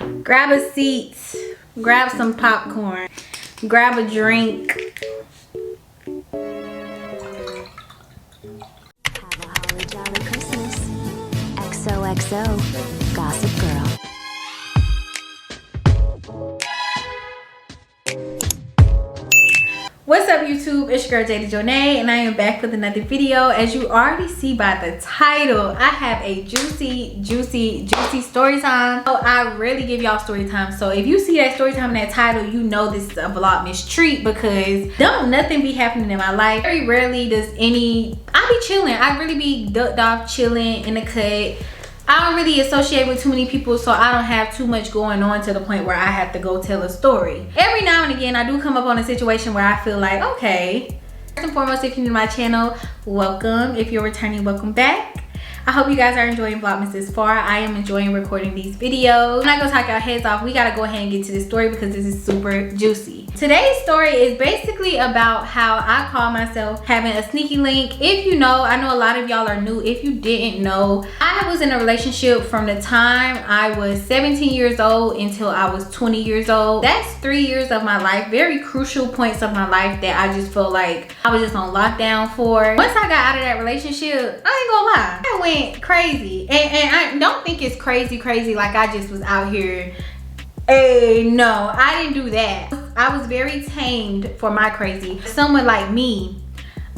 Grab a seat, grab some popcorn, grab a drink. Have a holly jolly Christmas. XOXO, Gossip Girl. What's up YouTube, it's your girl JDJonae and I am back with another video. As you already see by the title, I have a juicy story time. So I rarely give y'all story time, so if you see that story time in that title, you know this is a Vlogmas treat, because don't nothing be happening in my life. Very rarely does I be chilling. I really be ducked off chilling in the cut. I don't really associate with too many people, so I don't have too much going on to the point where I have to go tell a story. Every now and again, I do come up on a situation where I feel like, okay. First and foremost, if you're new to my channel, welcome. If you're returning, welcome back. I hope you guys are enjoying Vlogmas this far. I am enjoying recording these videos. I'm not gonna talk our heads off. We gotta go ahead and get to this story because this is super juicy. Today's story is basically about how I call myself having a sneaky link. If you know, I know a lot of y'all are new. If you didn't know, I was in a relationship from the time I was 17 years old until I was 20 years old. That's 3 years of my life, very crucial points of my life that I just felt like I was just on lockdown for. Once I got out of that relationship, I ain't gonna lie, I went crazy. And I don't think it's crazy like I just was out here. Hey, no, I didn't do that. I was very tamed for my crazy. Someone like me,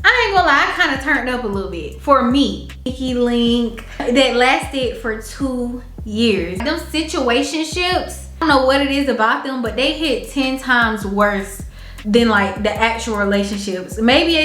I ain't gonna lie, I kind of turned up a little bit for me. Sneaky link that lasted for 2 years. Them situationships, I don't know what it is about them, but they hit 10 times worse than like the actual relationships. Maybe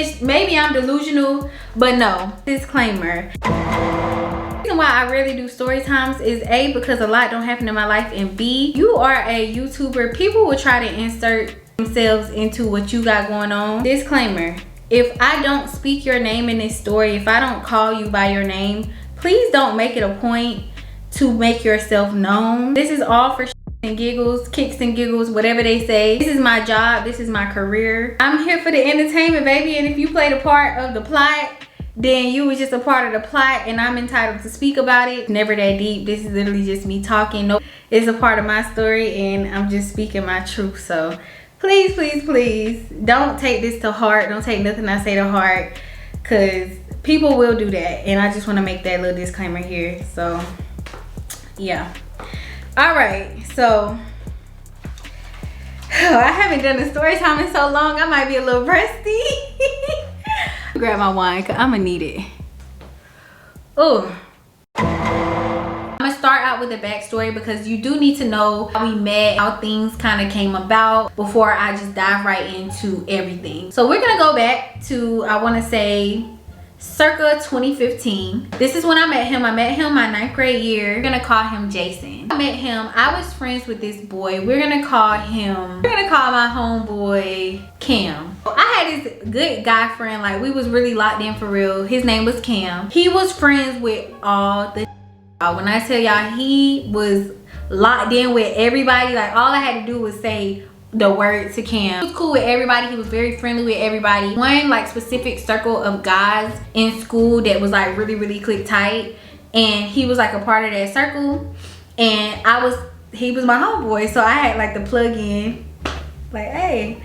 I'm delusional, but no. Disclaimer. The reason why I rarely do story times is A, because a lot don't happen in my life, and B, you are a YouTuber. People will try to insert themselves into what you got going on. Disclaimer, if I don't speak your name in this story, if I don't call you by your name, please don't make it a point to make yourself known. This is all for and giggles, kicks and giggles, whatever they say. This is my job, this is my career. I'm here for the entertainment, baby, and if you played a part of the plot, then you was just a part of the plot and I'm entitled to speak about it. Never that deep. This is literally just me talking. No, it's a part of my story and I'm just speaking my truth. So please, please, please don't take this to heart. Don't take nothing I say to heart, because people will do that. And I just want to make that little disclaimer here. So yeah. All right. So I haven't done a story time in so long. I might be a little rusty. Grab my wine because I'm gonna need it. Oh, I'm gonna start out with a backstory because you do need to know how we met, how things kind of came about before I just dive right into everything. So we're gonna go back to, I want to say, circa 2015. This is when I met him. I met him my 9th grade year. We're gonna call him Jason. I met him, I was friends with this boy. We're gonna call my homeboy Cam. I had this good guy friend, like we was really locked in for real. His name was Cam. He was friends with all the when I tell y'all, he was locked in with everybody. Like all I had to do was say the word to Cam. He was cool with everybody. He was very friendly with everybody. One like specific circle of guys in school that was like really click tight, and he was like a part of that circle, and he was my homeboy, so I had like the plug in, like, hey.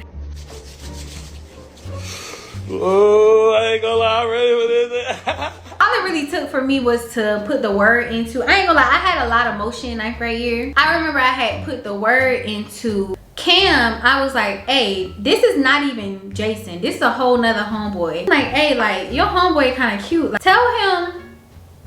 Oh, I ain't gonna lie, I'm ready for this. All it really took for me was to put the word into, I ain't gonna lie, I had a lot of motion in 9th grade year. I remember I had put the word into Cam. I was like, hey, this is not even Jason. This is a whole nother homeboy. I'm like, hey, like your homeboy kind of cute. Like, tell him,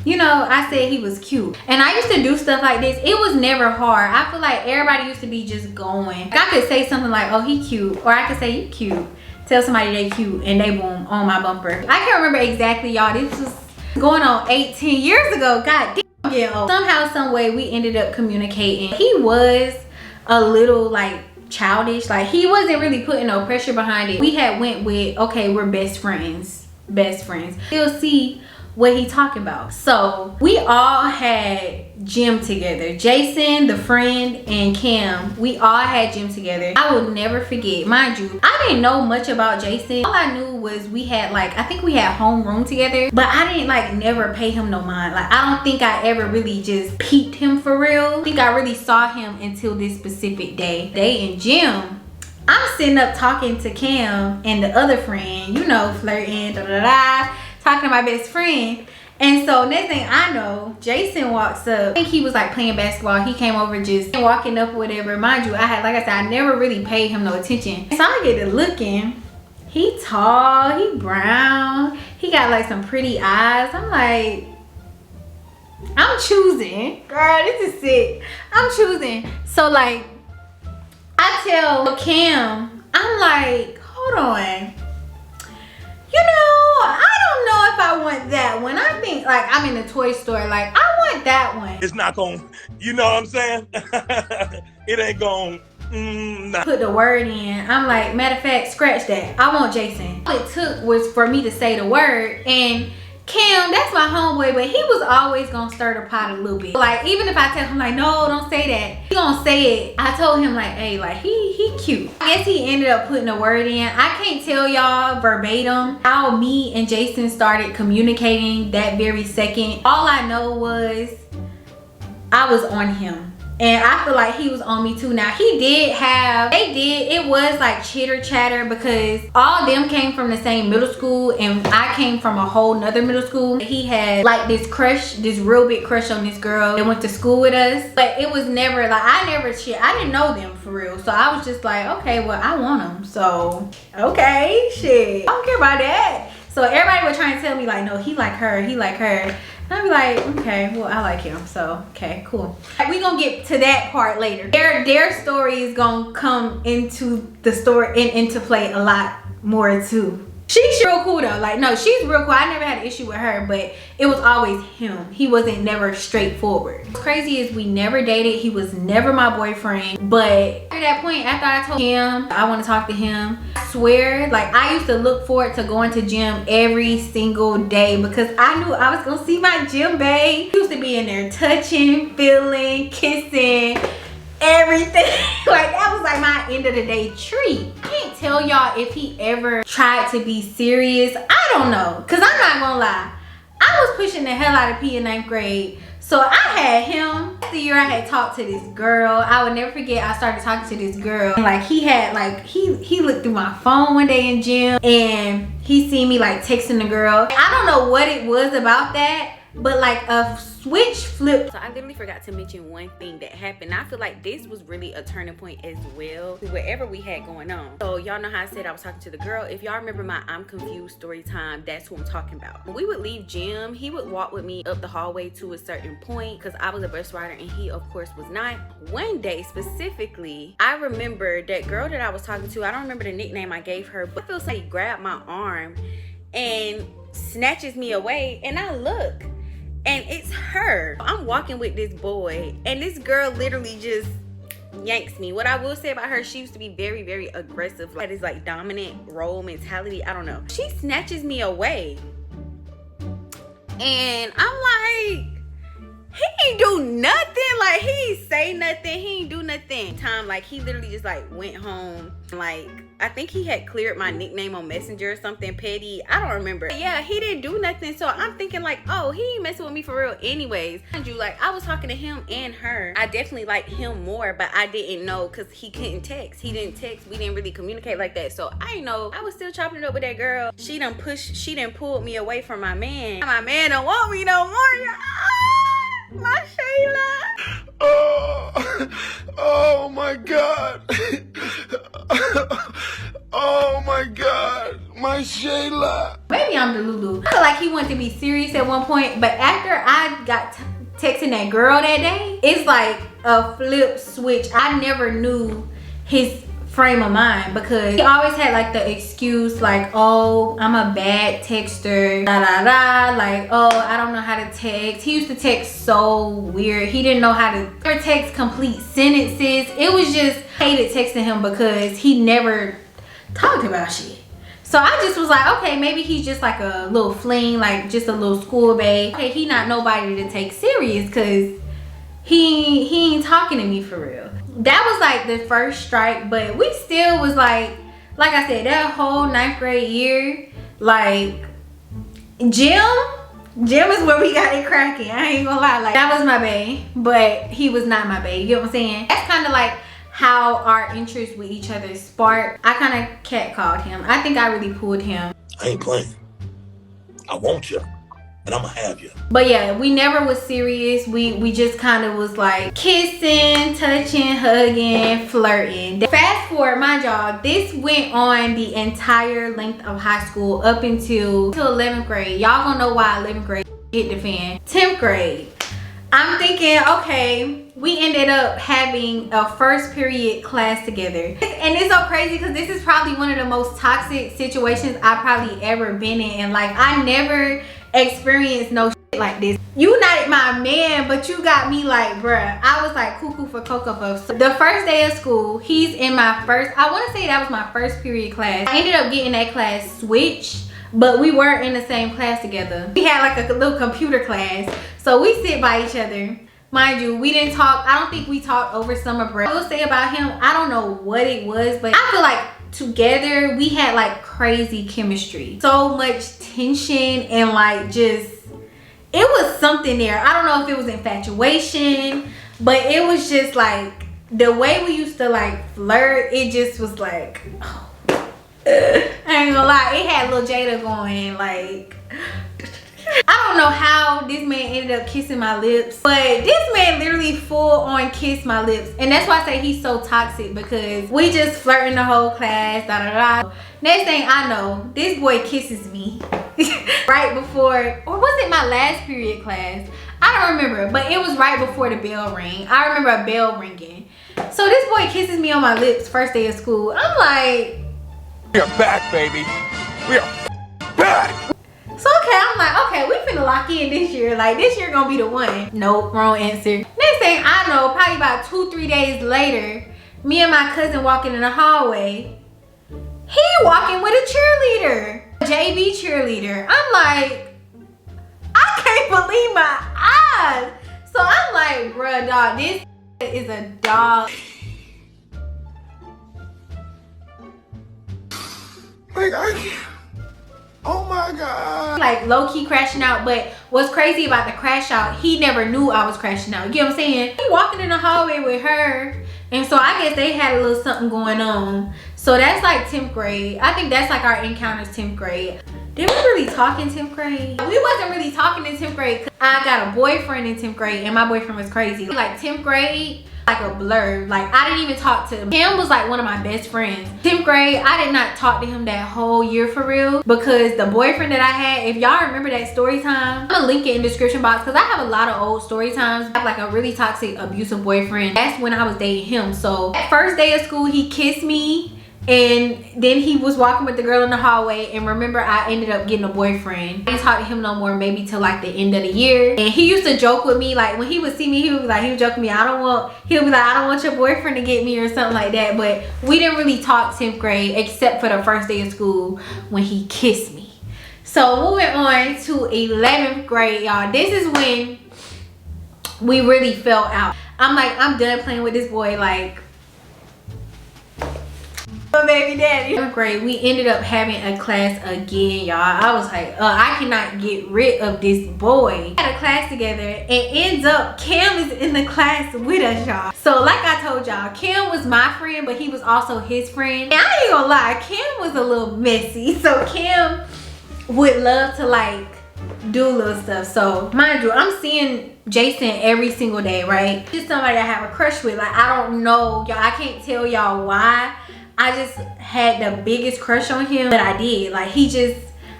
you know, I said he was cute. And I used to do stuff like this. It was never hard. I feel like everybody used to be just going. Like, I could say something like, oh, he cute. Or I could say, you cute. Tell somebody they cute and they boom on my bumper. I can't remember exactly, y'all. This was going on 18 years ago. God damn, I'm getting old. Somehow, some way, we ended up communicating. He was a little like childish. Like he wasn't really putting no pressure behind it. We had went with, okay, we're best friends. You'll see what he talking about. So we all had gym together. Jason, the friend, and Cam, we all had gym together. I will never forget. Mind you, I didn't know much about Jason. All I knew was we had like, I think we had homeroom together, but I didn't like never pay him no mind. Like, I don't think I ever really just peeped him for real. I think I really saw him until this specific day. Day in gym, I'm sitting up talking to Cam and the other friend, you know, flirting, talking to my best friend. And so next thing I know, Jason walks up. I think he was like playing basketball. He came over just walking up or whatever. Mind you, like I said, I never really paid him no attention. So I get to looking. He tall, he brown. He got like some pretty eyes. I'm like, I'm choosing. Girl, this is sick. I'm choosing. So like, I tell Cam, I'm like, hold on. You know, I don't know if I want that one. I think like I'm in a toy store, like I want that one. It's not gonna, you know what I'm saying? It ain't gonna, nah. Put the word in. I'm like, matter of fact, scratch that. I want Jason. All it took was for me to say the word, and Cam, that's my homeboy, but he was always gonna stir the pot a little bit. Like, even if I tell him like, no, don't say that, he gonna say it. I told him like, hey, like he cute. I guess he ended up putting a word in. I can't tell y'all verbatim how me and Jason started communicating that very second. All I know was I was on him. And I feel like he was on me too. Now it was like chitter chatter because all of them came from the same middle school and I came from a whole nother middle school. He had like this crush, this real big crush on this girl that went to school with us. But it was never like, I didn't know them for real. So I was just like, okay, well I want them. So, okay, shit. I don't care about that. So everybody was trying to tell me like, no, he like her, he like her. And I'd be like, okay, well, I like him, so, okay, cool. We gonna get to that part later. Their story is gonna come into the story and into play a lot more too. She's real cool though, like, no, she's real cool. I never had an issue with her, but it was always him. He wasn't never straightforward. What's crazy is we never dated. He was never my boyfriend, but at that point, after I told him I want to talk to him, I swear, like, I used to look forward to going to gym every single day because I knew I was gonna see my gym babe. He used to be in there touching, feeling, kissing, everything. Like, that was like my end of the day treat. I can't tell y'all if he ever tried to be serious. I don't know, because I'm not gonna lie, I was pushing the hell out of P in 9th grade. So I had him. The year I had talked to this girl, I would never forget, I started talking to this girl. And like, he had like, he looked through my phone one day in gym and he seen me like texting the girl. I don't know what it was about that, but like a switch flipped. So I literally forgot to mention one thing that happened. I feel like this was really a turning point as well to whatever we had going on. So y'all know how I said I was talking to the girl. If y'all remember my I'm confused story time, that's who I'm talking about. When we would leave gym, he would walk with me up the hallway to a certain point because I was a bus rider and he of course was not. One day specifically, I remember that girl that I was talking to, I don't remember the nickname I gave her, but I feel like he grabbed my arm and snatches me away, and I look and it's her. I'm walking with this boy and this girl literally just yanks me. What I will say about her, she used to be very, very aggressive. Like this like dominant role mentality. I don't know. She snatches me away and I'm like, he ain't do nothing. Like, he ain't say nothing. He ain't do nothing. Like, he literally just like went home. Like, I think he had cleared my nickname on Messenger or something petty. I don't remember. But yeah, he didn't do nothing. So I'm thinking like, oh, he ain't messing with me for real anyways. Mind you, like, I was talking to him and her. I definitely liked him more, but I didn't know because he couldn't text. He didn't text. We didn't really communicate like that. So I didn't know. I was still chopping it up with that girl. She done pulled me away from my man. My man don't want me no more, y'all. My Shayla. Oh my God. Oh my God. My Shayla. Maybe I'm Delulu. I feel like he wanted to be serious at one point, but after I got texting that girl that day, it's like a flip switch. I never knew his frame of mind because he always had like the excuse like, oh, I'm a bad texter, like, oh, I don't know how to text. He used to text so weird. He didn't know how to text complete sentences. It was just hated texting him because he never talked about shit. So I just was like, okay, maybe he's just like a little fling, like just a little school babe. Okay, he not nobody to take serious because he ain't talking to me for real. That was like the first strike, but we still was like I said, that whole 9th grade year, like gym is where we got it cracking. I ain't gonna lie, like that was my bae, but he was not my bae. You get what I'm saying? That's kind of like how our interests with each other sparked. I kind of catcalled him. I think I really pulled him. I ain't playing. I want you, and I'ma have you. But yeah, we never was serious. We just kind of was like kissing, touching, hugging, flirting. Fast forward, mind y'all, this went on the entire length of high school up until 11th grade. Y'all gonna know why 11th grade hit the fan. 10th grade, I'm thinking, okay, we ended up having a first period class together. And it's so crazy because this is probably one of the most toxic situations I've probably ever been in. And like, I never experienced no shit like this. You not my man, but you got me like, bruh. I was like cuckoo for Cocoa Puffs. The first day of school, he's in my first, I want to say that was my first period class. I ended up getting that class switched, but we were in the same class together. We had like a little computer class. So we sit by each other. Mind you, we didn't talk. I don't think we talked over summer break. I will say about him, I don't know what it was, but I feel like together we had like crazy chemistry. So much tension and like just, it was something there. I don't know if it was infatuation, but it was just like the way we used to like flirt. It just was like, oh. I ain't gonna lie, it had little Jada going like, I don't know how this man ended up kissing my lips, but this man literally full on kissed my lips. And that's why I say he's so toxic, because we just flirting the whole class, da da da. Next thing I know, this boy kisses me right before, or was it my last period class? I don't remember, but it was right before the bell rang. I remember a bell ringing. So this boy kisses me on my lips first day of school. I'm like, We are back, baby. We are back. so okay, I'm like, okay, we finna lock in this year. Like, this year gonna be the one. Nope, wrong answer. Next thing I know, probably about 2-3 days later, me and my cousin walking in the hallway. He walking with a cheerleader, JV cheerleader. I'm like, I can't believe my eyes. So I'm like, bruh, dog, this is a dog. Like, oh my God. Like low-key crashing out, but what's crazy about the crash out, he never knew I was crashing out. You know what I'm saying? He walking in the hallway with her, and so I guess they had a little something going on. So that's like 10th grade. I think that's like our encounters 10th grade. Did we really talk in 10th grade? We wasn't really talking in 10th grade. I got a boyfriend in 10th grade, and my boyfriend was crazy. Like 10th grade, like a blur. Like I didn't even talk to him. Him was like one of my best friends. 10th grade, I did not talk to him that whole year for real, because the boyfriend that I had, if y'all remember that story time, I'm gonna link it in the description box, because I have a lot of old story times. I have like a really toxic, abusive boyfriend. That's when I was dating him. So that first day of school, he kissed me, and then he was walking with the girl in the hallway, and remember I ended up getting a boyfriend. I didn't talk to him no more maybe till like the end of the year. And he used to joke with me, like when he would see me, he would be like, he would joke with me, I don't want your boyfriend to get me or something like that. But we didn't really talk 10th grade except for the first day of school when he kissed me. So moving on to 11th grade, y'all, this is when we really fell out. I'm like, I'm done playing with this boy. Like, baby daddy. 11th grade, we ended up having a class again, y'all. I was like, I cannot get rid of this boy. We had a class together, and ends up Cam is in the class with us, y'all. So like I told y'all, Cam was my friend, but he was also his friend. And I ain't gonna lie, Cam was a little messy. So Cam would love to like do little stuff. So mind you, I'm seeing Jason every single day, right? Just somebody I have a crush with. Like, I don't know, y'all, I can't tell y'all why. I just had the biggest crush on him, but I did. Like, he just,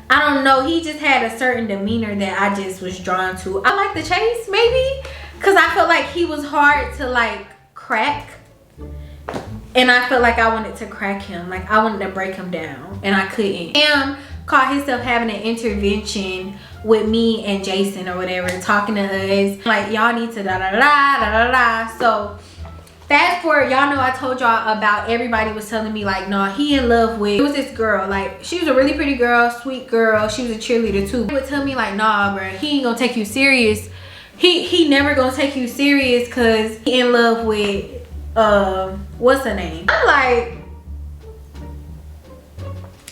I don't know, he just had a certain demeanor that I just was drawn to. I like the chase, maybe, because I felt like he was hard to like crack, and I felt like I wanted to crack him. Like, I wanted to break him down, and I couldn't. Cam caught himself having an intervention with me and Jason or whatever, talking to us like, y'all need to da da da da da da. So fast forward, y'all know I told y'all about everybody was telling me like, no, he in love with, it was this girl. Like, she was a really pretty girl, sweet girl. She was a cheerleader too. They would tell me like, nah, bro, he ain't gonna take you serious he never gonna take you serious because he in love with what's her name. I'm like,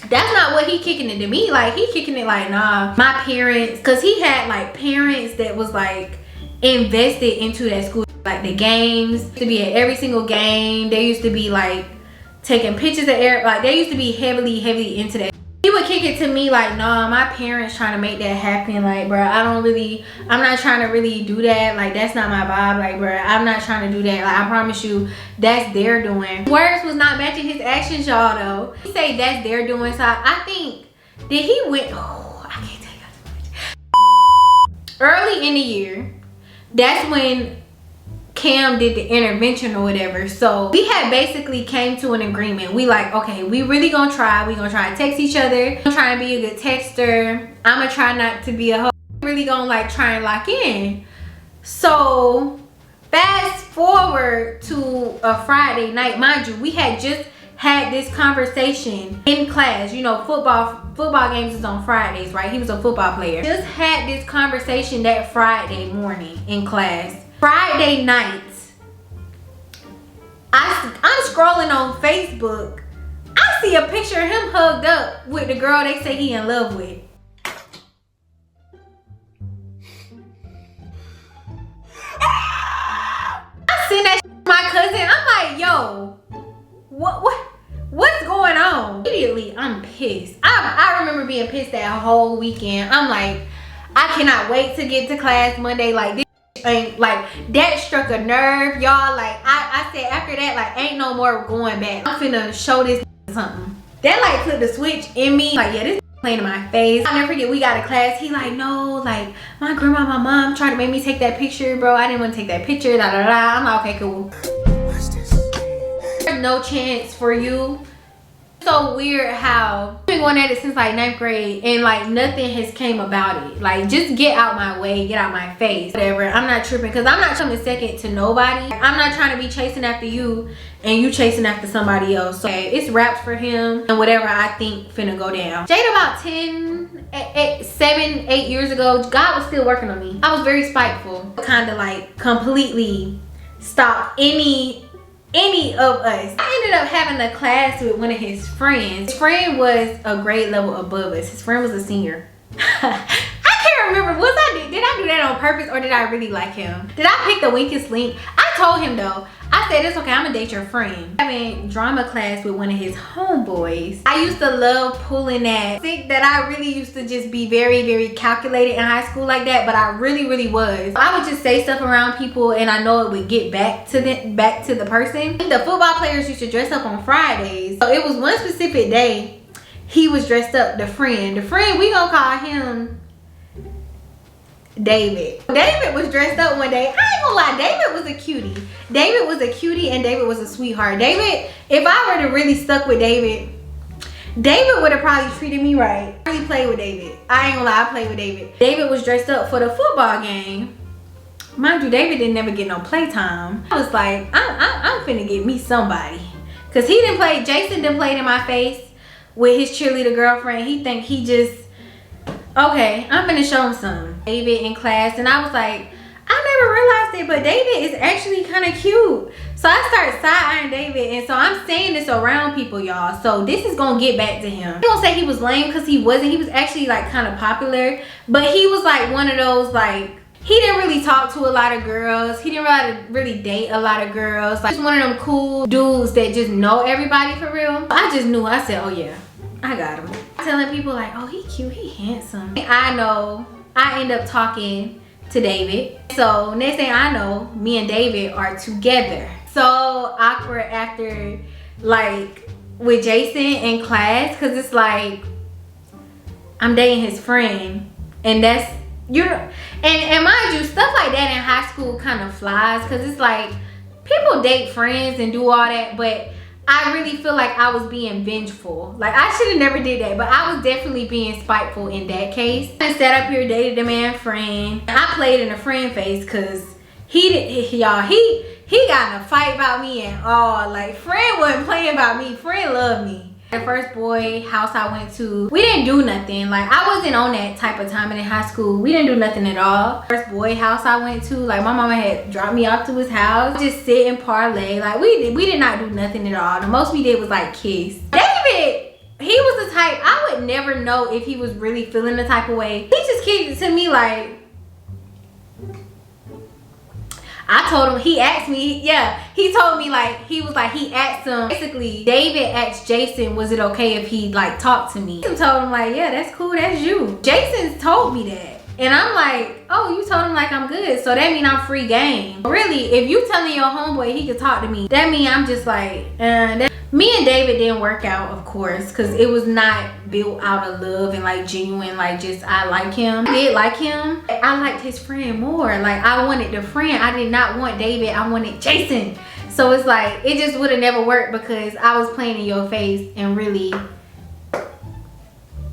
that's not what he kicking it to me. Like, he kicking it like, nah, my parents, because he had like parents that was like invested into that school. Like the games, to be at every single game. They used to be like taking pictures of air, like they used to be heavily into that. He would kick it to me like, nah, my parents trying to make that happen. Like, bro, I'm not trying to really do that. Like, that's not my vibe. Like, bro, I'm not trying to do that. Like, I promise you, that's their doing. Words was not matching his actions, y'all, though. He say that's their doing. So I think that he went, oh, I can't tell you too much. Early in the year, that's when Cam did the intervention or whatever. So we had basically came to an agreement. We like, okay, we really gonna try. We gonna try to text each other. I'm trying to be a good texter. I'm gonna try not to be a hoe. Really gonna like try and lock in. So fast forward to a Friday night. Mind you, we had just had this conversation in class. You know, football games is on Fridays, right? He was a football player. Just had this conversation that Friday morning in class. Friday night, I'm scrolling on Facebook. I see a picture of him hugged up with the girl they say he in love with. I seen that to my cousin. I'm like, yo, what's going on? Immediately, I'm pissed. I remember being pissed that whole weekend. I'm like, I cannot wait to get to class Monday. Like, this ain't, like, that struck a nerve, y'all. Like, I said after that, like, ain't no more going back. I'm finna show this something. That like flipped the switch in me. Like, yeah, this playing in my face. I'll never forget, we got a class. He like, no, like, my grandma, my mom tried to make me take that picture, bro. I didn't want to take that picture, da da da. I'm like, okay, cool. There's no chance for you. So weird how I've been going at it since like 9th grade and like nothing has came about it. Like, just get out my way, get out my face, whatever. I'm not tripping because I'm not coming second to nobody. I'm not trying to be chasing after you and you chasing after somebody else. So okay, it's wraps for him and whatever I think finna go down. Jade, about 7, 8 years ago, God was still working on me. I was very spiteful, kind of like completely stopped any of us. I ended up having a class with one of his friends. His friend was a grade level above us. His friend was a senior. I can't remember, did I do that on purpose or did I really like him? Did I pick the weakest link? I told him though, I said, it's okay, I'm gonna date your friend. Having drama class with one of his homeboys. I used to love pulling that. I think that I really used to just be very calculated in high school like that, but I really was. I would just say stuff around people and I know it would get back to the person. The football players used to dress up on Fridays. So it was one specific day he was dressed up, the friend, we gonna call him David. David was dressed up one day. I ain't gonna lie, David was a cutie. David was a cutie and David was a sweetheart. David, if I were to really stuck with David would have probably treated me right. I really played with David. I ain't gonna lie, I played with David. David was dressed up for the football game. Mind you, David didn't never get no playtime. I was like, I'm finna get me somebody. Cause he didn't play, Jason didn't play in my face with his cheerleader girlfriend. He think he just, okay, I'm gonna show him something. David in class, and I was like, I never realized it, but David is actually kind of cute. So I started side-eyeing David, and so I'm saying this around people, y'all. So this is gonna get back to him. I don't say he was lame because he wasn't. He was actually like kind of popular, but he was like one of those like, he didn't really talk to a lot of girls. He didn't really date a lot of girls. Like, he's one of them cool dudes that just know everybody for real. I just knew, I said, oh yeah, I got him. Telling people like, oh, he cute, he handsome. I know, I end up talking to David. So next thing I know, me and David are together. So awkward after, like, with Jason in class, cause it's like, I'm dating his friend, and that's, you know, and mind you, stuff like that in high school kind of flies, cause it's like, people date friends and do all that, but I really feel like I was being vengeful. Like, I should have never did that, but I was definitely being spiteful in that case. I sat up here, dated the man friend. I played in a friend face because he got in a fight about me and all. Like, friend wasn't playing about me. Friend loved me. The first boy house I went to, we didn't do nothing. Like, I wasn't on that type of time in high school. We didn't do nothing at all. First boy house I went to, like, my mama had dropped me off to his house, just sit and parlay. Like, we did not do nothing at all. The most we did was like kiss. David, he was the type, I would never know if he was really feeling the type of way. He just kicked it to me like, I told him, he asked me, yeah, he told me like, he asked him, basically, David asked Jason, was it okay if he like talked to me? Jason told him like, yeah, that's cool, that's you. Jason told me that. And I'm like, oh, you told him like I'm good, so that mean I'm free game. Really, if you telling your homeboy he could talk to me, that mean I'm just like, me and David didn't work out, of course, because it was not built out of love and like genuine, like just I like him. I did like him. I liked his friend more. Like, I wanted the friend. I did not want David. I wanted Jason. So it's like, it just would have never worked because I was playing in your face and really,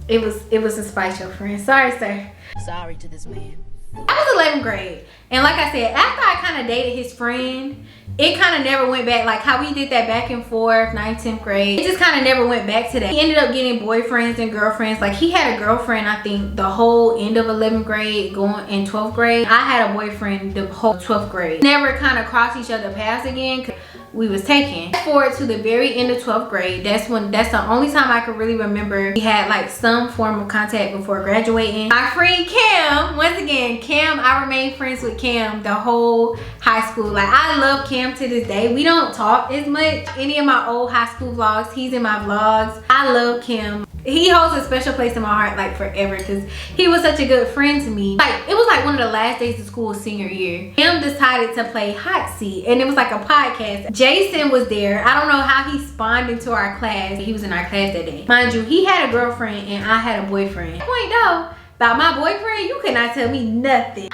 it was to spite your friend. Sorry, sir. Sorry to this man. I was 11th grade. And like I said, after I kind of dated his friend, it kind of never went back. Like how we did that back and forth, 9th, 10th grade. It just kind of never went back to that. He ended up getting boyfriends and girlfriends. Like he had a girlfriend, I think, the whole end of 11th grade, going in 12th grade. I had a boyfriend the whole 12th grade. Never kind of crossed each other paths again. We was taken. Fast forward to the very end of 12th grade. That's the only time I could really remember we had like some form of contact before graduating. My friend Cam, once again, Cam, I remained friends with Cam the whole high school. Like I love Cam to this day. We don't talk as much. Any of my old high school vlogs, he's in my vlogs. I love Cam. He holds a special place in my heart like forever because he was such a good friend to me. Like it was like one of the last days of school senior year. Cam decided to play hot seat and it was like a podcast. Jason was there. I don't know how he spawned into our class. He was in our class that day. Mind you, he had a girlfriend and I had a boyfriend. Point though, about my boyfriend, you could not tell me nothing.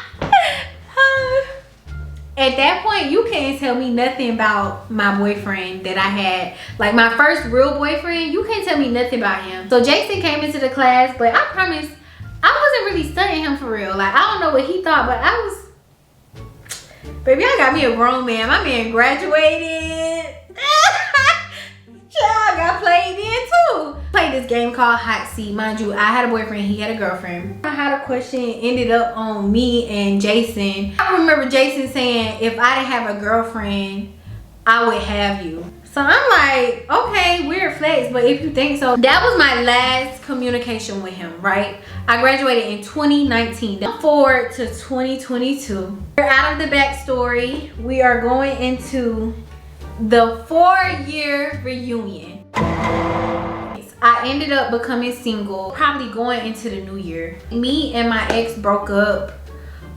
At that point, you can't tell me nothing about my boyfriend that I had. Like my first real boyfriend, you can't tell me nothing about him. So Jason came into the class, but I promise I wasn't really studying him for real. Like I don't know what he thought, but I was, baby, I got me a grown man. My man graduated. Child got played in too. Played this game called Hot Seat. Mind you, I had a boyfriend, he had a girlfriend. I had a question, ended up on me and Jason. I remember Jason saying, if I didn't have a girlfriend, I would have you. So I'm like, okay, weird flex, but if you think so. That was my last communication with him, right? I graduated in 2019. Forward to 2022. We're out of the backstory. We are going into the 4-year reunion. I ended up becoming single, probably going into the new year. Me and my ex broke up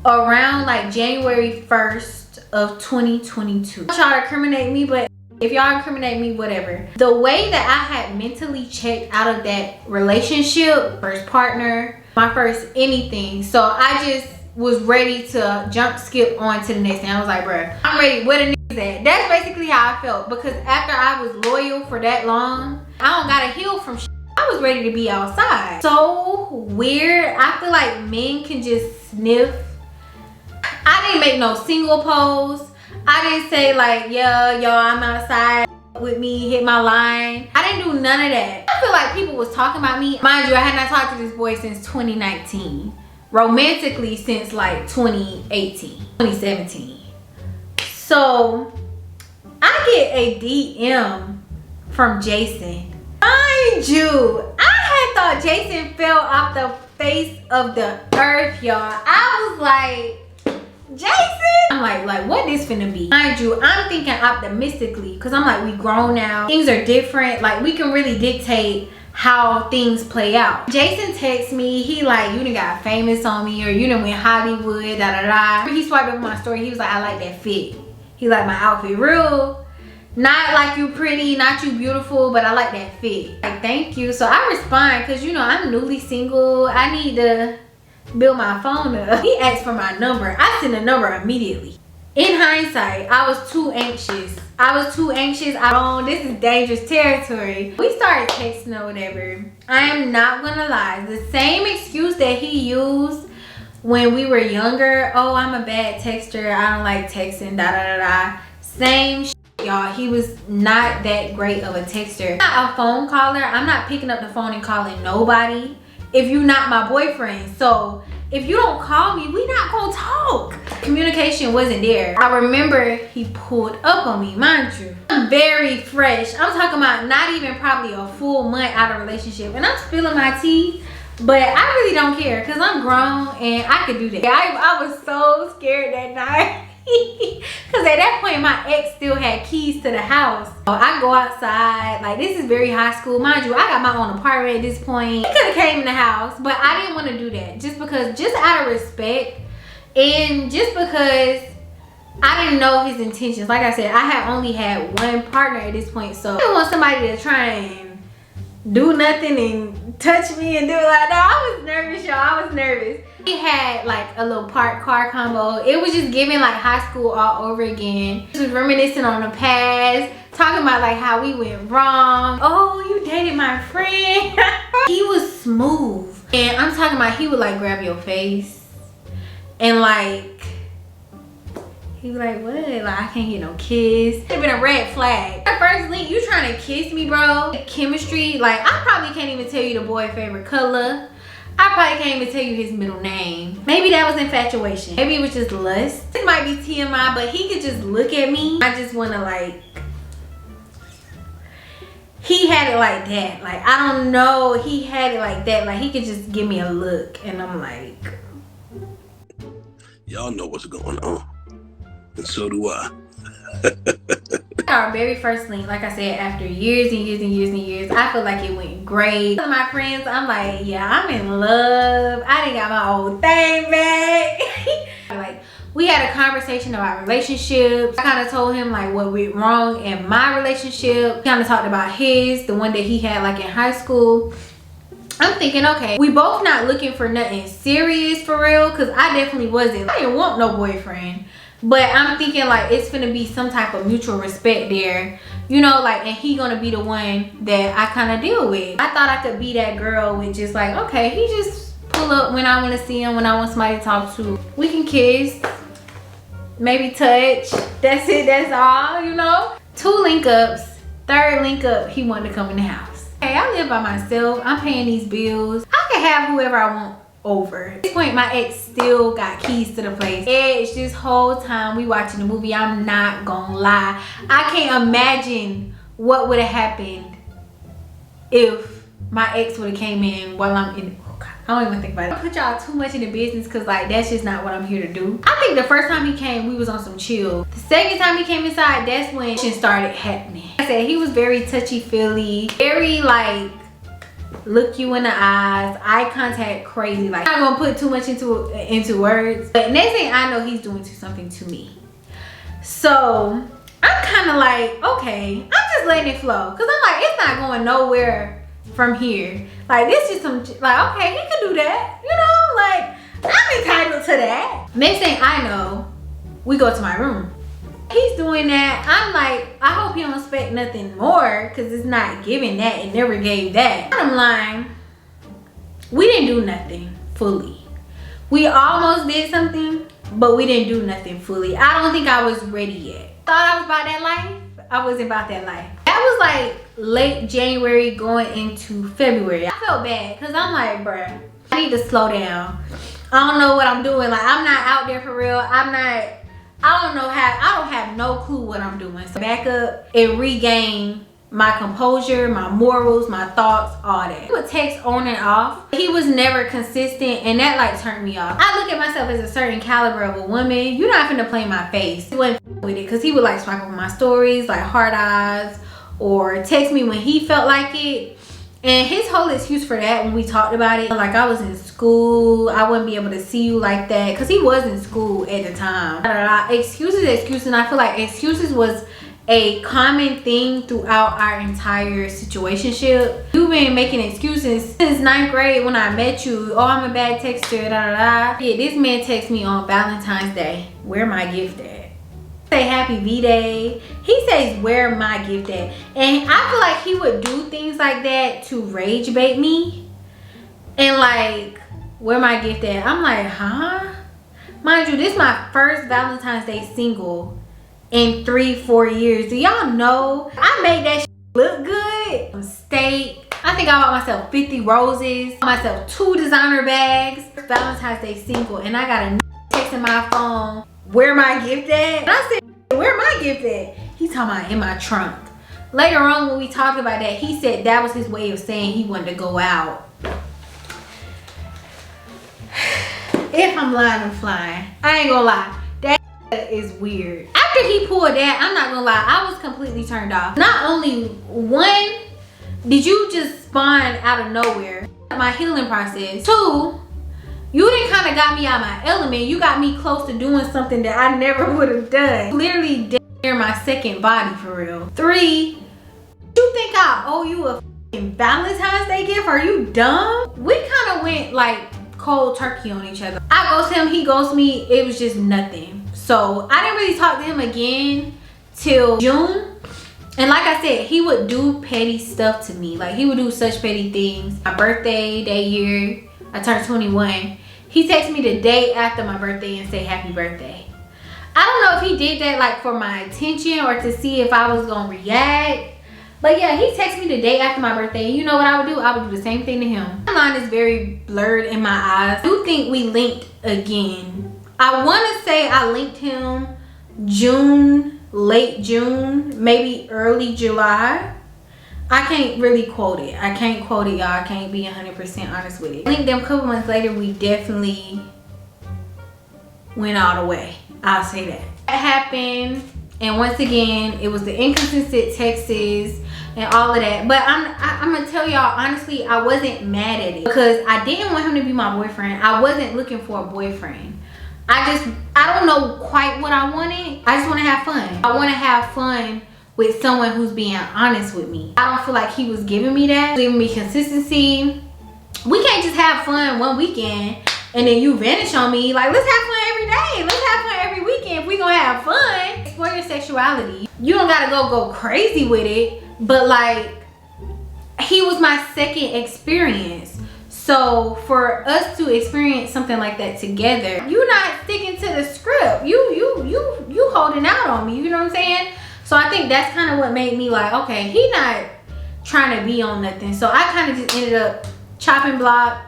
around like January 1st of 2022. I try to incriminate me, but if y'all incriminate me, whatever. The way that I had mentally checked out of that relationship, first partner, my first anything. So I just was ready to jump skip on to the next thing. I was like, bruh, I'm ready. Where the niggas at? That's basically how I felt, because after I was loyal for that long, I don't gotta heal from shit. I was ready to be outside. So weird. I feel like men can just sniff. I didn't make no single pose. I didn't say like, yeah, y'all, I'm outside with me, hit my line. I didn't do none of that. I feel like people was talking about me. Mind you, I had not talked to this boy since 2019. Romantically since like 2018, 2017. So I get a DM from Jason. Mind you, I had thought Jason fell off the face of the earth, y'all. I was like, Jason? I'm like what this finna be? Mind you, I'm thinking optimistically because I'm like, we grown now. Things are different. Like we can really dictate how things play out. Jason texts me, he like, you done got famous on me, or you done went Hollywood, da da da. He swiped over my story, he was like, I like that fit. He like my outfit, real, not like you pretty, not you beautiful, but I like that fit. Like, thank you. So I respond, cause you know, I'm newly single, I need to build my phone up. He asked for my number, I sent the number immediately. In hindsight, I was too anxious. This is dangerous territory. We started texting or whatever. I am not gonna lie. The same excuse that he used when we were younger. Oh, I'm a bad texter. I don't like texting, da da da da. Same shit Y'all, he was not that great of a texter. I'm not a phone caller. I'm not picking up the phone and calling nobody if you're not my boyfriend. So if you don't call me, we not gonna talk. Communication wasn't there. I remember he pulled up on me, mind you. I'm very fresh. I'm talking about not even probably a full month out of relationship, and I'm spilling my tea, but I really don't care because I'm grown and I could do that. I was so scared that night. Because at that point my ex still had keys to the house. So I go outside, like this is very high school, mind you. I got my own apartment at this point. He could have came in the house, but I didn't want to do that just out of respect, and just because I didn't know his intentions. Like I said, I had only had one partner at this point, so I didn't want somebody to try and do nothing and touch me and do it like that. I was nervous, y'all. I was nervous. He had like a little park car combo. It was just giving like high school all over again. He was reminiscing on the past, talking about like how we went wrong. Oh, you dated my friend. He was smooth, and I'm talking about he would like grab your face and like he was like, what? Like, I can't get no kiss. It'd been a red flag. At first link, you trying to kiss me, bro? Chemistry, like I probably can't even tell you the boy's favorite color. I probably can't even tell you his middle name. Maybe that was infatuation. Maybe it was just lust. It might be TMI, but he could just look at me. I just wanna like, he had it like that. Like, I don't know, he had it like that. Like, he could just give me a look and I'm like, y'all know what's going on. And so do I. Our very first link, like I said, after years and years and years and years, I feel like it went great. Some of my friends, I'm like, yeah, I'm in love. I done got my old thing back. Like, we had a conversation about relationships. I kind of told him like what went wrong in my relationship. Kind of talked about his, the one that he had like in high school. I'm thinking, okay, we both not looking for nothing serious for real, because I definitely wasn't. I didn't want no boyfriend. But I'm thinking like it's gonna be some type of mutual respect there, you know, like, and he gonna be the one that I kind of deal with. I thought I could be that girl with just like, okay, he just pull up when I want to see him, when I want somebody to talk to. We can kiss, maybe touch. That's it, that's all, you know. 2 link ups, 3rd link up, he wanted to come in the house. Hey, I live by myself. I'm paying these bills. I can have whoever I want over. At this point, my ex still got keys to the place. Edge, this whole time we watching the movie, I'm not gonna lie, I can't imagine what would have happened if my ex would have came in while I'm in. Oh God, I don't even think about it. I put y'all too much in the business because like that's just not what I'm here to do. I think the first time he came, we was on some chill. The second time he came inside, that's when shit started happening. Like I said, he was very touchy-feely, very like look you in the eyes, eye contact, crazy. Like, I'm not gonna put too much into words, but next thing I know, he's doing something to me. So I'm kind of like, okay, I'm just letting it flow, because I'm like, it's not going nowhere from here. Like, this is some, like, okay, he can do that, you know, like, I'm entitled to that. Next thing I know, we go to my room. He's doing that. I'm like, I hope he don't expect nothing more, because it's not giving that. It never gave that. Bottom line, we didn't do nothing fully. We almost did something, but we didn't do nothing fully. I don't think I was ready yet. Thought I was about that life. I wasn't about that life. That was like late January going into February. I felt bad because I'm like, bruh, I need to slow down. I don't know what I'm doing. Like, I'm not out there for real. I don't know how, I don't have no clue what I'm doing. So back up and regain my composure, my morals, my thoughts, all that. He would text on and off. He was never consistent, and that like turned me off. I look at myself as a certain caliber of a woman. You're not finna play my face. He wasn't with it because he would like swipe over my stories, like heart eyes, or text me when he felt like it. And his whole excuse for that, when we talked about it, like I was in school, I wouldn't be able to see you like that, because he was in school at the time. Excuses, and I feel like excuses was a common thing throughout our entire situationship. You've been making excuses since 9th grade when I met you. Oh, I'm a bad texter, Yeah, this man texted me on Valentine's Day. Where my gift at? Say happy V-Day. He says where my gift at, and I feel like he would do things like that to rage bait me, and like where my gift at. I'm like, huh? Mind you, this is my first Valentine's Day single in 3-4 years. Do y'all know I made that shit look good? Some steak. I think I bought myself 50 roses, bought myself 2 designer bags. Valentine's Day single, and I got a text in my phone, where my gift at? And I said, where my gift at? He talking about in my trunk. Later on when we talked about that, he said that was his way of saying he wanted to go out. If I'm lying, I'm flying. I ain't gonna lie, that is weird. After he pulled that, I'm not gonna lie, I was completely turned off. Not only one, did you just spawn out of nowhere, my healing process. 2, you done kind of got me out my element. You got me close to doing something that I never would have done. Literally damn near my second body for real. 3, you think I owe you a f***ing Valentine's Day gift? Are you dumb? We kind of went like cold turkey on each other. I ghost him, he ghost me. It was just nothing. So I didn't really talk to him again till June. And like I said, he would do petty stuff to me. Like he would do such petty things. My birthday that year, I turned 21. He texted me the day after my birthday and said happy birthday. I don't know if he did that like for my attention or to see if I was gonna react. But yeah, he texted me the day after my birthday. And you know what I would do? I would do the same thing to him. My line is very blurred in my eyes. I do think we linked again. I wanna say I linked him June, late June, maybe early July. I can't really quote it. I can't quote it, y'all. I can't be 100% honest with it. I think them couple months later, we definitely went all the way. I'll say that. That happened, and once again, it was the inconsistent texts and all of that. But I'm gonna tell y'all honestly, I wasn't mad at it because I didn't want him to be my boyfriend. I wasn't looking for a boyfriend. I don't know quite what I wanted. I just want to have fun. I want to have fun with someone who's being honest with me. I don't feel like he was giving me that, giving me consistency. We can't just have fun one weekend and then you vanish on me. Like, let's have fun every day. Let's have fun every weekend if we gonna have fun. Explore your sexuality. You don't gotta go crazy with it, but like, he was my second experience. So for us to experience something like that together, you're not sticking to the script. You holding out on me, you know what I'm saying? So I think that's kind of what made me like, okay, he not trying to be on nothing. So I kind of just ended up chopping block,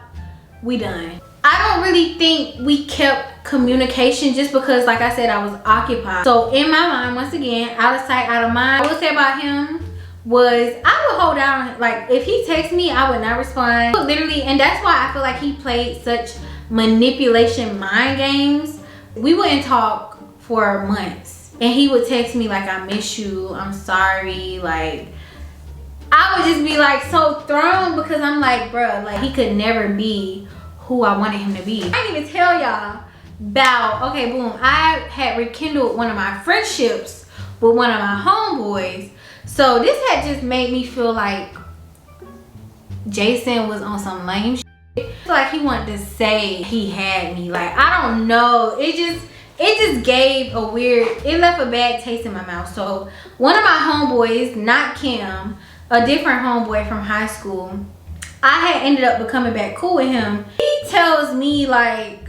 we done. I don't really think we kept communication just because, like I said, I was occupied. So in my mind, once again, out of sight, out of mind, I would say about him was I would hold out on him. Like if he texts me, I would not respond. Literally, and that's why I feel like he played such manipulation mind games. We wouldn't talk for months. And he would text me like, I miss you, I'm sorry. Like, I would just be like so thrown because I'm like, bruh, like he could never be who I wanted him to be. I didn't even tell y'all about, okay, boom, I had rekindled one of my friendships with one of my homeboys. So this had just made me feel like Jason was on some lame shit. It's like he wanted to say he had me. Like, I don't know. It just gave a weird, it left a bad taste in my mouth. So one of my homeboys, not Kim, a different homeboy from high school, I had ended up becoming back cool with him. He tells me like,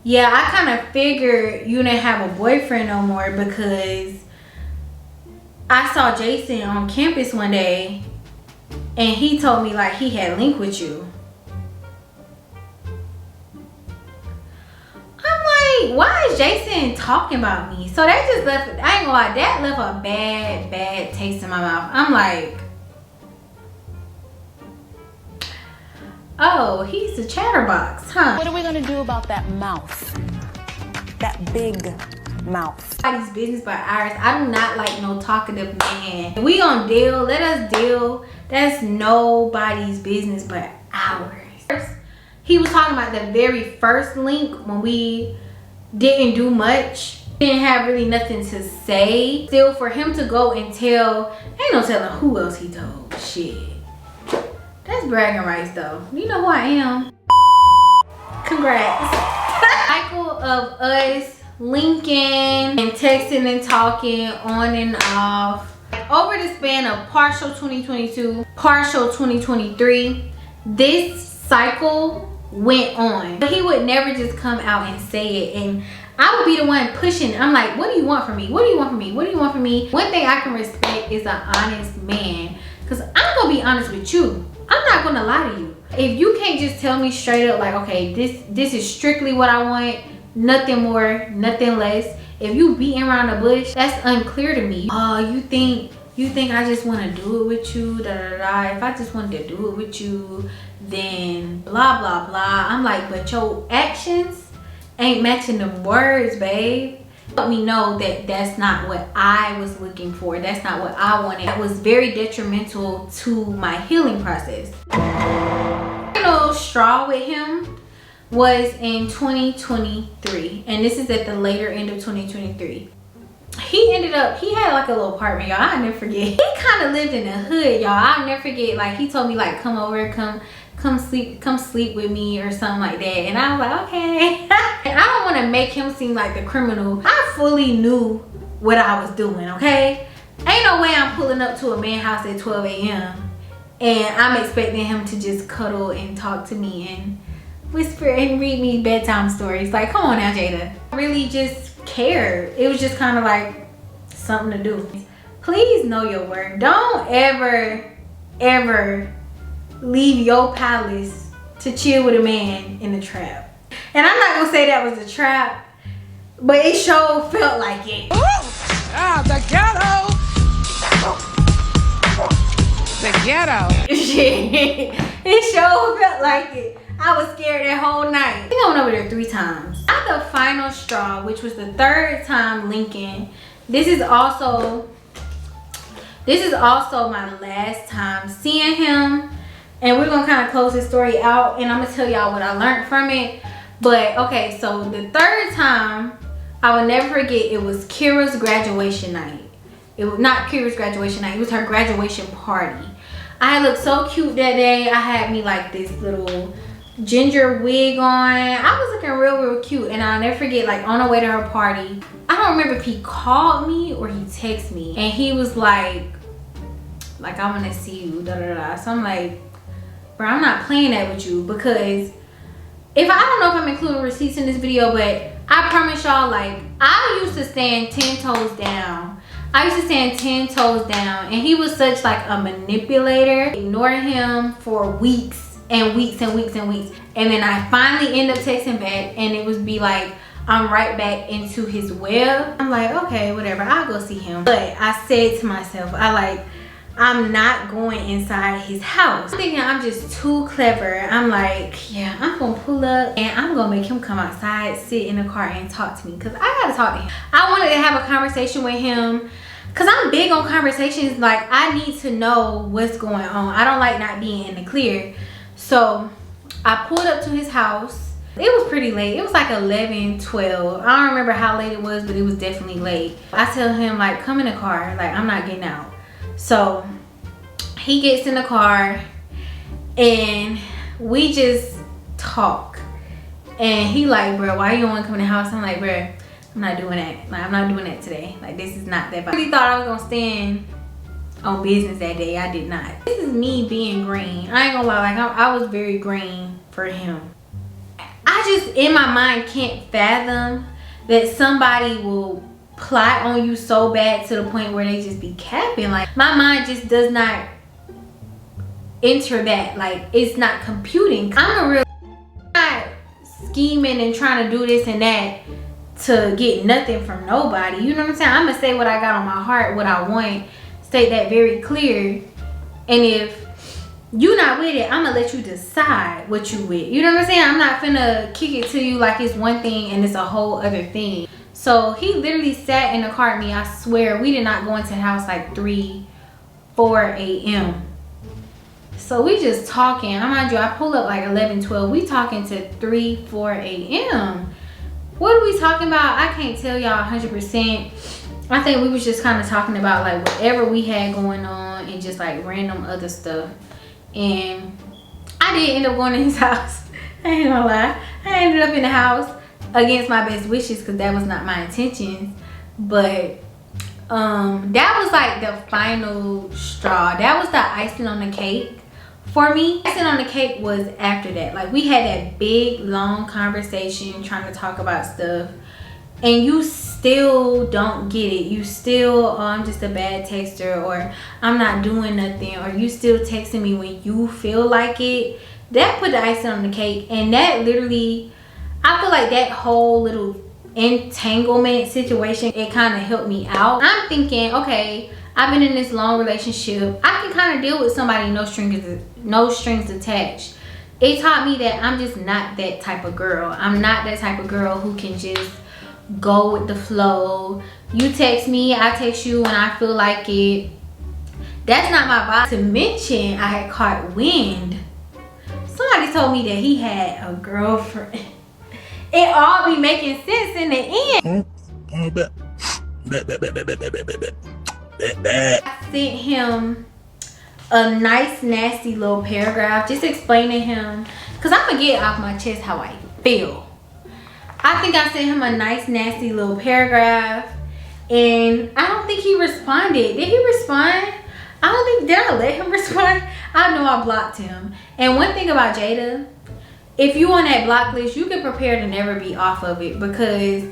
yeah, I kind of figured you didn't have a boyfriend no more because I saw Jason on campus one day and he told me like he had linked with you. Why is Jason talking about me? So that just left, I ain't gonna lie, that left a bad taste in my mouth. I'm like, oh, he's a chatterbox, huh? What are we gonna do about that mouth? That big mouth. Nobody's business but ours. I do not like no talkative man. We gonna deal, let us deal. That's nobody's business but ours. He was talking about the very first link when we didn't do much, didn't have really nothing to say. Still, for him to go and tell, ain't no telling who else he told. Shit, that's bragging rights though. You know who I am. Congrats. Cycle of us linking and texting and talking on and off over the span of partial 2022, partial 2023. This cycle went on, but he would never just come out and say it. And I would be the one pushing. I'm like, what do you want from me? What do you want from me? What do you want from me? One thing I can respect is an honest man. Because I'm going to be honest with you. I'm not going to lie to you. If you can't just tell me straight up, like, okay, this is strictly what I want. Nothing more, nothing less. If you beating around the bush, that's unclear to me. Oh, you think I just want to do it with you? Da, da, da. If I just wanted to do it with you, then blah, blah, blah. I'm like, but your actions ain't matching the words, babe. Let me know that that's not what I was looking for. That's not what I wanted. That was very detrimental to my healing process. Final straw with him was in 2023, and this is at the later end of 2023. He had like a little apartment, y'all. I'll never forget. He kind of lived in the hood, y'all. I'll never forget. Like, he told me, like, come over, come sleep with me or something like that. And I was like, okay. And I don't want to make him seem like the criminal. I fully knew what I was doing, okay? Ain't no way I'm pulling up to a man's house at 12 a.m. and I'm expecting him to just cuddle and talk to me and whisper and read me bedtime stories. Like, come on now, Jada. I really just cared. It was just kind of like something to do. Please know your worth. Don't ever leave your palace to chill with a man in the trap. And I'm not gonna say that was a trap, but it sure felt like it. The ghetto. The ghetto. Shit. It sure felt like it. I was scared that whole night. I think I went over there 3 times. At the final straw, which was the 3rd time Lincoln. This is also my last time seeing him. And we're gonna kind of close this story out, and I'm gonna tell y'all what I learned from it. But okay, so the 3rd time, I will never forget, it was Kira's graduation night. It was not Kira's graduation night, it was her graduation party. I looked so cute that day. I had me like this little ginger wig on. I was looking real cute, and I'll never forget, like, on the way to her party, I don't remember if he called me or he texted me, and he was like I want to see you, da da da. So I'm like, bro, I'm not playing that with you, because if I don't know if I'm including receipts in this video, but I promise y'all, like, I used to stand 10 toes down. I used to stand 10 toes down, and he was such like a manipulator. Ignore him for weeks and weeks and weeks and weeks, and then I finally end up texting back, and it would be like I'm right back into his web. I'm like, okay, whatever, I'll go see him. But I said to myself, I'm not going inside his house. I'm thinking I'm just too clever. I'm like, yeah, I'm gonna pull up and I'm gonna make him come outside, sit in the car and talk to me, because I gotta talk to him. I wanted to have a conversation with him, because I'm big on conversations. Like, I need to know what's going on. I don't like not being in the clear. So I pulled up to his house. It was pretty late. It was like 11, 12. I don't remember how late it was, but it was definitely late. I tell him, like, come in the car. Like, I'm not getting out. So he gets in the car and we just talk. And he like, bro, why you don't want to come in the house? I'm like, bro, I'm not doing that. Like, I'm not doing that today. Like, this is not that bad. I really thought I was gonna stand on business that day. I did not. This is me being green. I ain't gonna lie, like, I was very green for him. I just, in my mind, can't fathom that somebody will plot on you so bad to the point where they just be capping. Like, my mind just does not enter that. Like, it's not computing. I'm a real not scheming and trying to do this and that to get nothing from nobody. You know what I'm saying? I'm gonna say what I got on my heart, what I want, state that very clear. And if you not with it, I'm gonna let you decide what you with. You know what I'm saying? I'm not finna kick it to you like it's one thing and it's a whole other thing. So he literally sat in the car with me. I swear, we did not go into the house like 3, 4 a.m. So we just talking. I mind you, I pull up like 11, 12. We talking to 3, 4 a.m. What are we talking about? I can't tell y'all 100%. I think we was just kind of talking about like whatever we had going on and just like random other stuff. And I did end up going to his house. I ain't gonna lie. I ended up in the house against my best wishes, because that was not my intentions. But that was like the final straw. That was the icing on the cake for me. Icing on the cake was after that. Like, we had that big long conversation trying to talk about stuff, and you still don't get it, you still, oh, I'm just a bad texter, or I'm not doing nothing, or you still texting me when you feel like it, that put the icing on the cake. And that literally, I feel like that whole little entanglement situation, it kind of helped me out. I'm thinking, okay, I've been in this long relationship, I can kind of deal with somebody no strings attached. It taught me that I'm just not that type of girl. I'm not that type of girl who can just go with the flow. You text me, I text you when I feel like it. That's not my vibe. To mention, I had caught wind. Somebody told me that he had a girlfriend. It all be making sense in the end. I sent him a nice nasty little paragraph just explaining him, because I'm gonna get off my chest how I feel. I think I sent him a nice nasty little paragraph, and I don't think he responded. Did he respond? I don't think, did I let him respond? I know I blocked him. And one thing about Jada, if you on that block list, you can prepare to never be off of it, because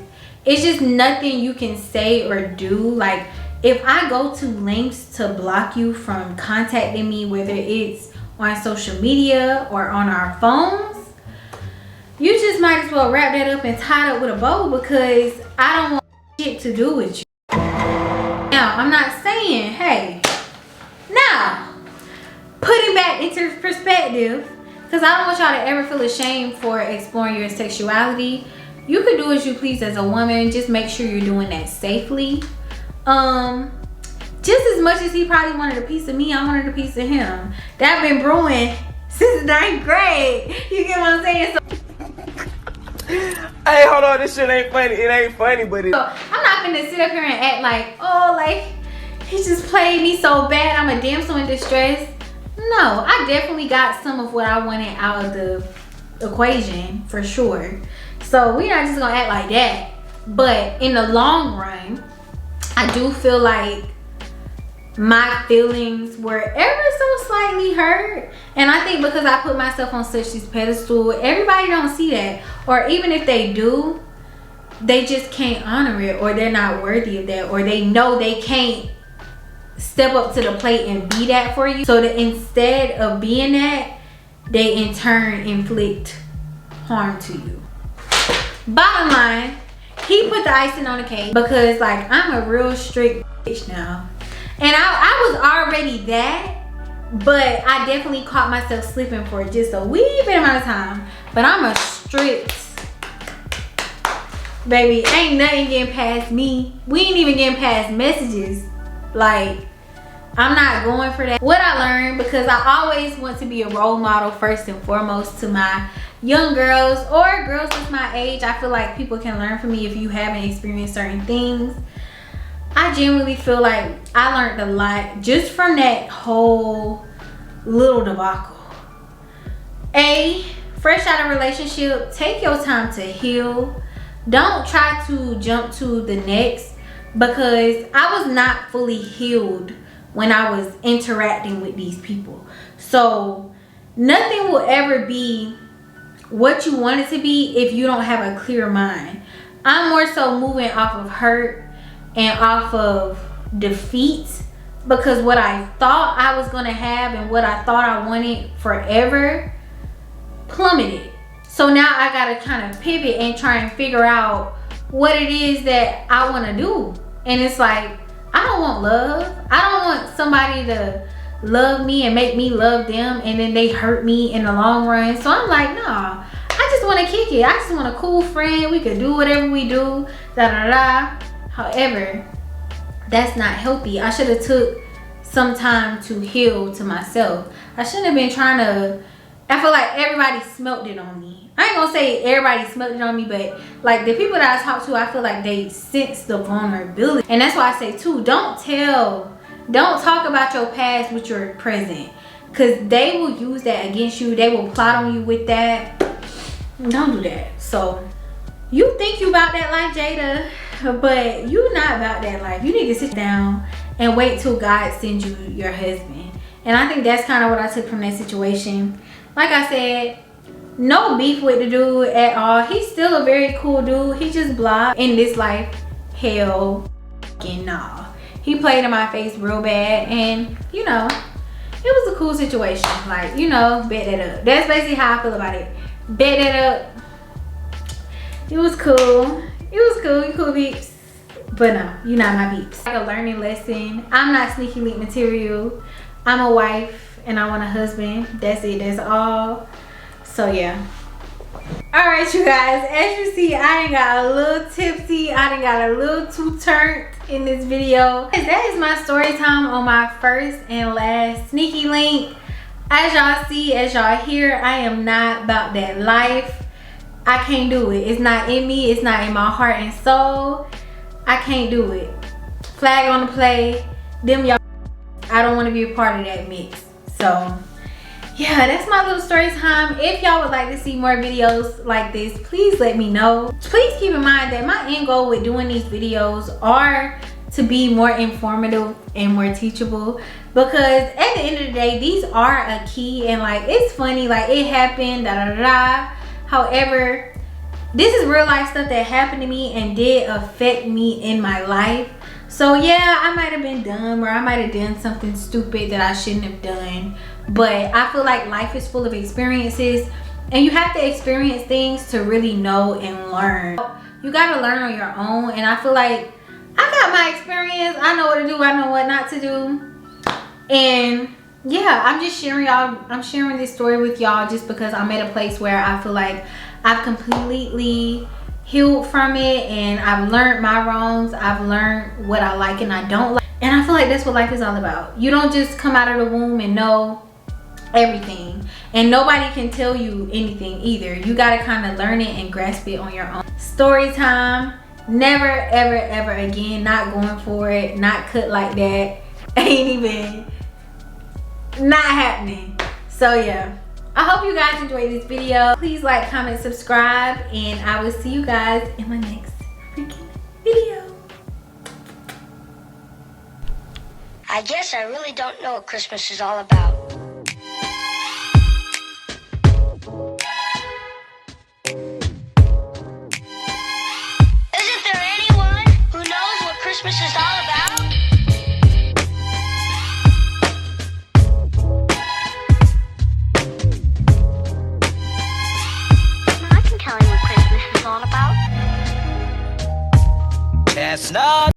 it's just nothing you can say or do. Like, if I go to lengths to block you from contacting me, whether it's on social media or on our phones, you just might as well wrap that up and tie it up with a bow, because I don't want shit to do with you. Now, I'm not saying, hey, now, putting back into perspective, because I don't want y'all to ever feel ashamed for exploring your sexuality. You can do as you please as a woman. Just make sure you're doing that safely. Just as much as he probably wanted a piece of me, I wanted a piece of him. That been brewing since 9th grade. You get what I'm saying? So, hey, hold on, this shit ain't funny. It ain't funny, but it. So I'm not gonna sit up here and act like, oh, like he just played me so bad, I'm a damsel in distress. No, I definitely got some of what I wanted out of the equation for sure. So we're not just gonna act like that. But in the long run, I do feel like my feelings were ever so slightly hurt. And I think because I put myself on such this pedestal, everybody don't see that. Or even if they do, they just can't honor it, or they're not worthy of that, or they know they can't step up to the plate and be that for you. So that instead of being that, they in turn inflict harm to you. Bottom line, he put the icing on the cake, because like, I'm a real strict bitch now. And I was already that, but I definitely caught myself slipping for just a wee bit amount of time. But I'm a strict baby. Ain't nothing getting past me. We ain't even getting past messages. Like, I'm not going for that. What I learned, because I always want to be a role model first and foremost to my young girls or girls with my age. I feel like people can learn from me if you haven't experienced certain things. I genuinely feel like I learned a lot just from that whole little debacle. Fresh out of relationship, take your time to heal. Don't try to jump to the next, because I was not fully healed when I was interacting with these people. So nothing will ever be what you want it to be if you don't have a clear mind. I'm more so moving off of hurt and off of defeat, because what I thought I was gonna have and what I thought I wanted forever plummeted. So now I gotta kind of pivot and try and figure out what it is that I want to do. And it's like, I don't want love. I don't want somebody to love me and make me love them and then they hurt me in the long run. So I'm like, nah, I just want to kick it. I just want a cool friend. We could do whatever we do, da da da. However, that's not healthy. I should have took some time to heal to myself. I shouldn't have been trying to, I feel like everybody smelt it on me. I ain't gonna say everybody smelt it on me, but like the people that I talk to, I feel like they sense the vulnerability. And that's why I say too, don't talk about your past with your present, because they will use that against you. They will plot on you with that. Don't do that. So you think you about that life, Jada, but you not about that life. You need to sit down and wait till God sends you your husband. And I think that's kind of what I took from that situation. Like I said, No beef with the dude at all. He's still a very cool dude. He just blocked. In this life, hell nah. He played in my face real bad, and you know, it was a cool situation. Like, you know, bet that up. That's basically how I feel about it. Bet that up. It was cool. It was cool. You cool peeps. But no, you're not my peeps. Like a learning lesson. I'm not sneaky link material. I'm a wife and I want a husband. That's it. That's all. So yeah. Alright, you guys. As you see, I done got a little tipsy. I done got a little too turned in this video. That is my story time on my first and last sneaky link. As y'all see, as y'all hear, I am not about that life. I can't do it. It's not in me. It's not in my heart and soul. I can't do it. Flag on the play. Them y'all, I don't want to be a part of that mix. So yeah, that's my little story time. If y'all would like to see more videos like this, please let me know. Please keep in mind that my end goal with doing these videos are to be more informative and more teachable, because at the end of the day, these are a key, and like, it's funny, like it happened, da da da da. However, this is real life stuff that happened to me and did affect me in my life. So yeah, I might have been dumb, or I might have done something stupid that I shouldn't have done. But I feel like life is full of experiences, and you have to experience things to really know and learn. You gotta learn on your own, and I feel like I got my experience. I know what to do, I know what not to do. And yeah, I'm just sharing y'all, I'm sharing this story with y'all just because I'm at a place where I feel like I've completely healed from it, and I've learned my wrongs. I've learned what I like and I don't like, and I feel like that's what life is all about. You don't just come out of the womb and know everything, and nobody can tell you anything either. You got to kind of learn it and grasp it on your own. Story time. Never ever ever again. Not going for it. Not cut like that. Ain't even, not happening. So yeah, I hope you guys enjoyed this video. Please like, comment, subscribe, and I will see you guys in my next freaking video. I guess I really don't know what Christmas is all about. Isn't there anyone who knows what Christmas is all about? I can tell you what Christmas is all about. Chestnut.